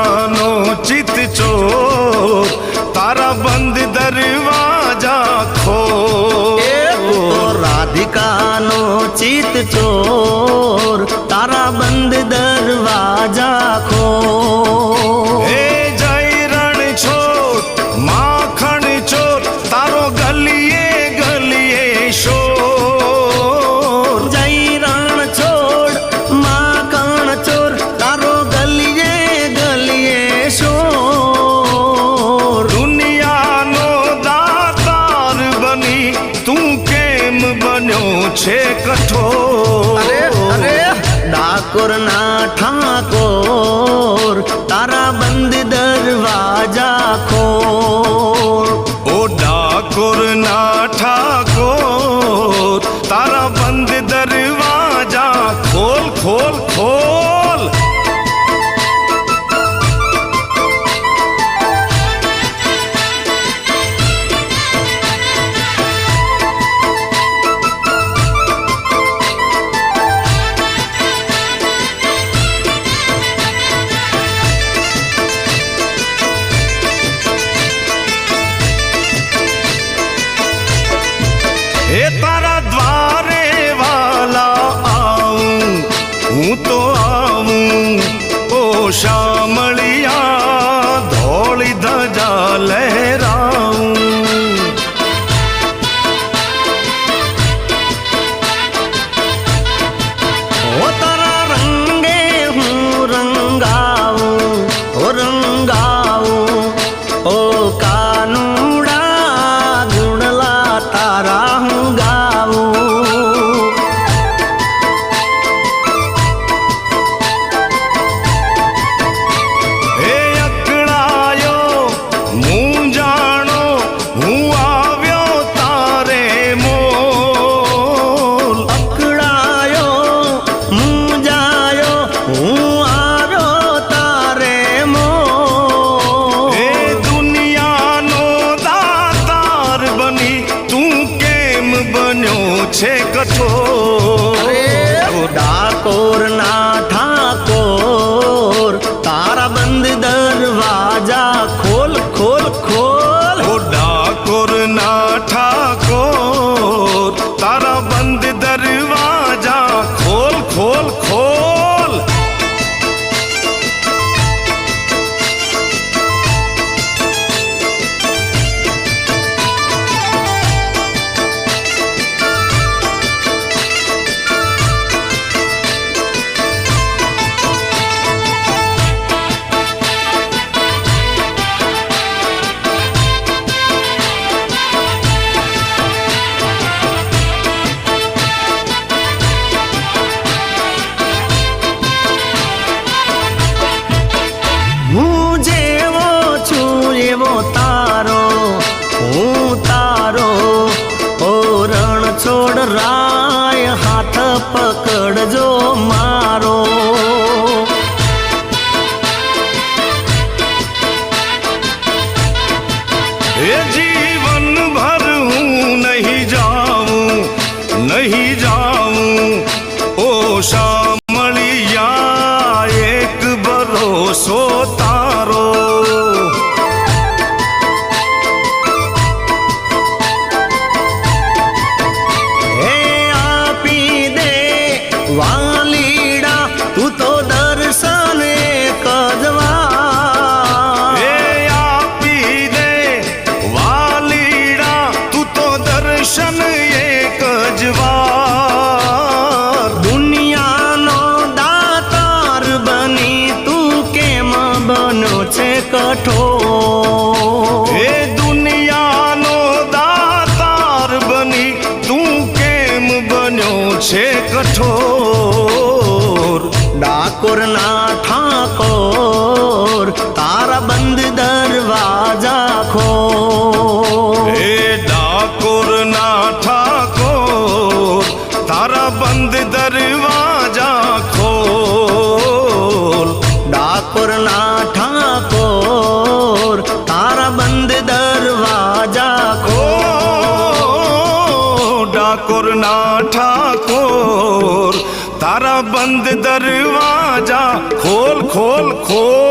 રાધિકાનો ચિત ચોર તારા બંધ દરવાજા ખોલ રાધિકાનો ચિત ચોર તારા બંધ દરવાજા ખોલ હે જય રણ છોડ માખણ ચોર તારો ગલીએ ગલીએ શોર જય રણ છોડ માખણ ચોર તારો ગલીએ ગલીએ શોર દુનિયાનો દાતાર બની તું કેમ બન્યો છે કઠોર ડાકોર ના ઠાકોર તારા બંધ દરવાજા ખોલ ઓ ડાકોર ના ઠાકોર તારા બંધ દરવાજા ખોલ ખોલ ખોલ हे तारा द्वारे वाला आऊं हूँ तो आऊं ओ शामलिया धौली धजा लहराऊं ओ तारा रंगे हूँ रंगाऊं ओ रंगाऊं ओ कानूड़ा गुणला तारा हूँ गाऊं हे अकड़ायो मुँह जानो हूँ आव्यो तारे मोल અકળાયો મું જાયો હું આવ્યો તારે મોલ हे दुनियानो दातार बनी तू केम बन्यो छे कठोर ડાકોર ના ઠાકોર તારા બંધ દરવાજા ખોલ ખોલ ખોલ ओ डाकोर ना ठाकोर तारा बंद दरवाजा खोल खोल खोल હું જેવો છું એવો તારો હું તારો ઓ રણ છોડ રાય હાથ પકડજો મારો ये जीवन भर हूँ नहीं जाऊं ओ शामलिया एक भरोसो तारो હે આપી દે વાલીડા તું તો દર્શન એક જ વાર हे आपी दे वालीड़ा तू तो दर्शन एक जवार દુનિયાનો દાતાર બની તું કેમ બનો છે કઠોર हे दुनियानो दातार बनी तू केम बन्यो छे कठोर ડાકોર ના ઠાકોર તારા બંધ દરવાજા ખોલ हे डाकोर ना ठाकोर तारा बंद दरवाजा खोल ડાકોર ના ઠાકોર તારા બંધ દરવાજા ખોલ ડાકોર ના ઠાકોર તારા બંધ દરવાજા ખોલ ખોલ ખોલ